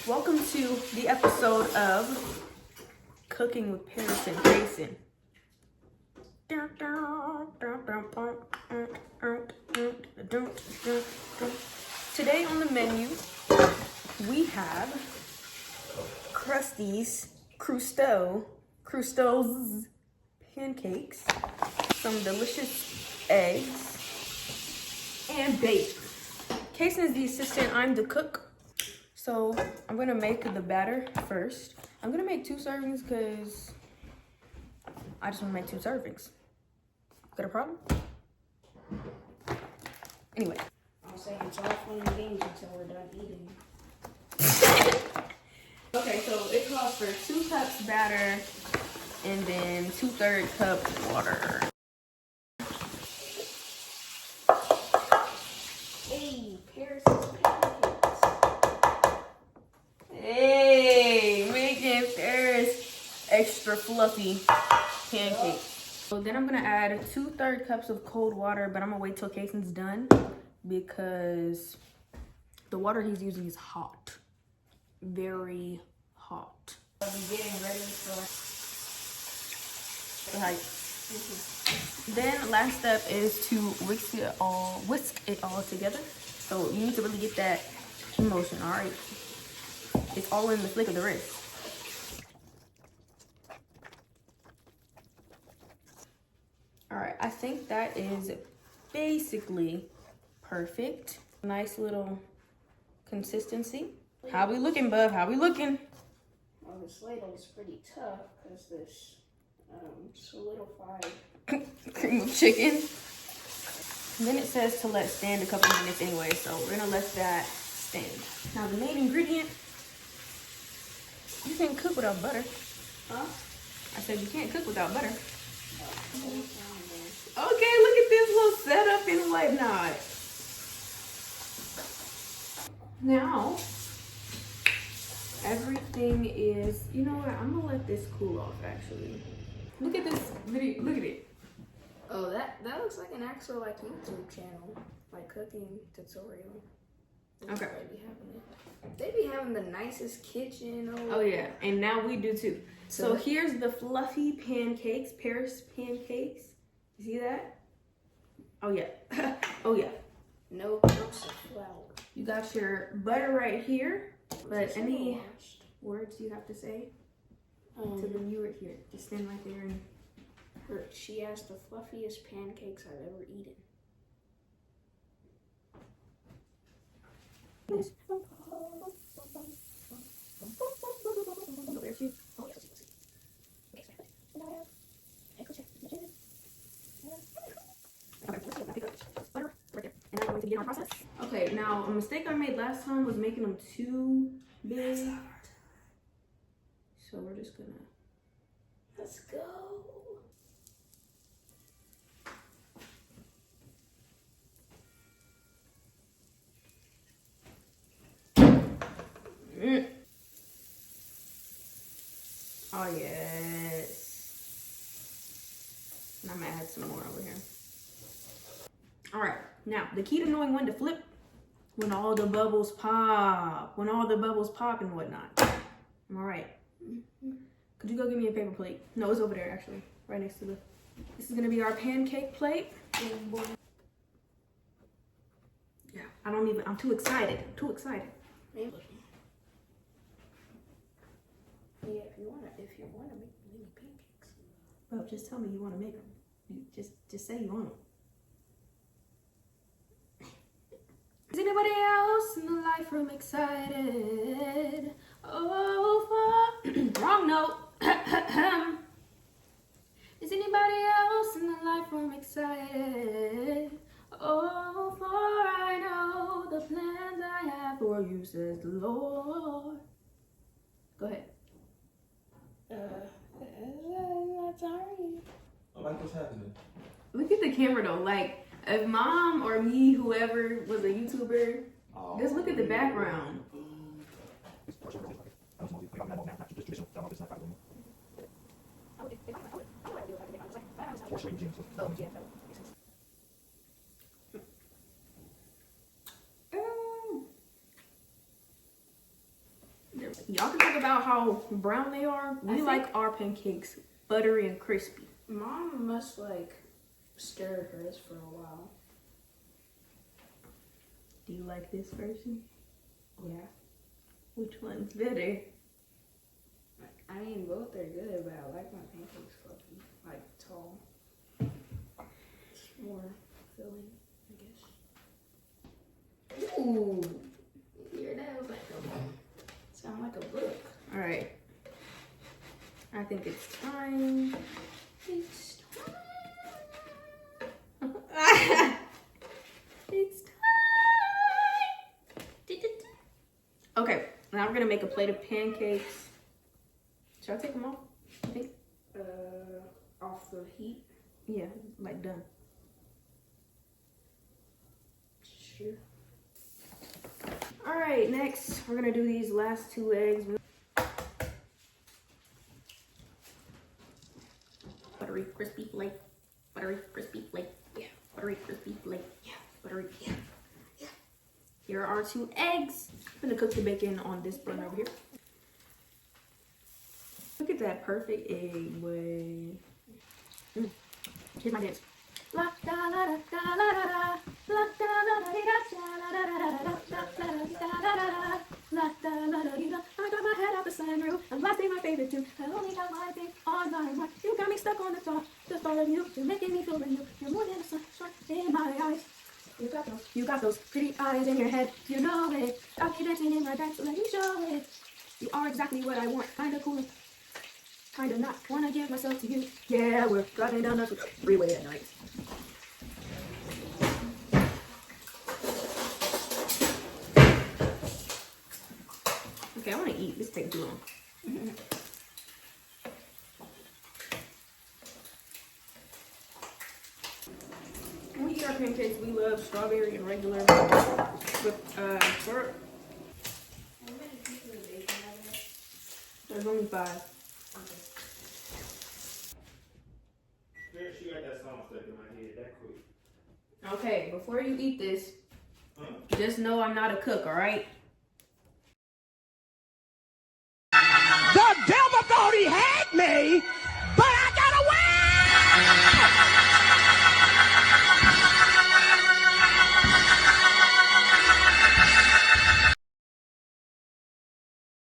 Welcome to the episode of Cooking with Paris and Cayson. Today on the menu, we have Crusto's pancakes, some delicious eggs, and bacon. Cayson is the assistant, I'm the cook. So I'm gonna make the batter first. I'm gonna make 2 servings because I just wanna make 2 servings. Got a problem? Anyway. I'll say it's all fun and games until we're done eating. Okay, so it calls for 2 cups batter and then 2/3 cup water. Hey, Paris pancakes. Hey, making Paris extra fluffy pancakes. So then I'm gonna add 2/3 cups of cold water, but I'm gonna wait till Cayson's done because the water he's using is hot, very hot. I'll be getting ready for Like, then last step is to whisk it all together. So you need to really get that emotion, all right? It's all in the flick of the wrist. All right, I think that is basically perfect. Nice little consistency. How we looking, bub? How we looking? Well, this ladle is pretty tough because this solidified Cream of chicken. And then it says to let stand a couple minutes anyway, so we're gonna let that stand. Now the main ingredient, you can't cook without butter. Huh? I said you can't cook without butter. Okay, Okay, look at this little setup and whatnot. Now, everything is, you know what, I'm gonna let this cool off actually. Look at this video, look at it. Oh, that looks like an actual YouTube channel, like cooking tutorial. Okay. They be having the nicest kitchen. Oh yeah, and now we do too. So here's the fluffy pancakes, Paris pancakes. You see that? Oh yeah, oh yeah. No cups of flour. You got your butter right here, but any words you have to say to the viewer here? Just stand right there and... She has the fluffiest pancakes I've ever eaten. Okay, now a mistake I made last time was making them too big. So we're just gonna... Let's go. Oh yes. And I'm gonna add some more over here. All right, now the key to knowing when to flip, when all the bubbles pop, and whatnot. Am I right? Could you go give me a paper plate? No, it's over there actually, right next to the... This is gonna be our pancake plate. Yeah, I'm too excited. Maybe. Yeah, if you wanna make mini pancakes. Well, just tell me you wanna make them. You just say you want them. Is anybody else in the life room excited? Oh, wrong note. Is anybody else in the life room excited? Oh, for I know the plans I have for you, says the Lord. Go ahead. Sorry. Oh, like what's happening? Look at the camera though. Like, if mom or me, whoever was a YouTuber, just look at the background. Y'all can talk about how brown they are. We like our pancakes buttery and crispy. Mom must like stir hers for a while. Do you like this version? Yeah. Which one's better? I mean, both are good, but I like my pancakes fluffy, like tall. It's more filling, I guess. Ooh, your dad was like sound like a book. All right. I think it's time. It's It's time. Okay, now we're gonna make a plate of pancakes. Should I take them off? I think. Off the heat. Yeah, like done. Sure. All right, next we're gonna do these last 2 eggs. Buttery, crispy flake. Buttery, crispy flake. Yeah. Buttery, crispy flake. Yeah. Buttery. Yeah. Yeah. Here are our 2 eggs. I'm gonna cook the bacon on this burner over here. Look at that perfect egg, boy. Here's my dance. La da la da da la da da. La da la da da la da da da da da la da la da da. I got my head out the sunroof. I'm blasting my favorite tune. I only got my thing on my mind. You got me stuck on the top. The thought of you, you're making me feel brand new. You're more than a sunshine in my eyes. You got those pretty eyes in your head. You know it. Got me dancing in my bed, so let me show it. You are exactly what I want. Kinda cool. Kinda not wanna give myself to you. Yeah, we're driving down the freeway at night. Okay, I wanna eat. This takes too long. When we eat our pancakes, we love strawberry and regular with syrup. How many pieces of bacon are there? There's only 5. She got that song stuck in my head that quick. Okay, before you eat this, just know I'm not a cook, alright? The devil thought he had me,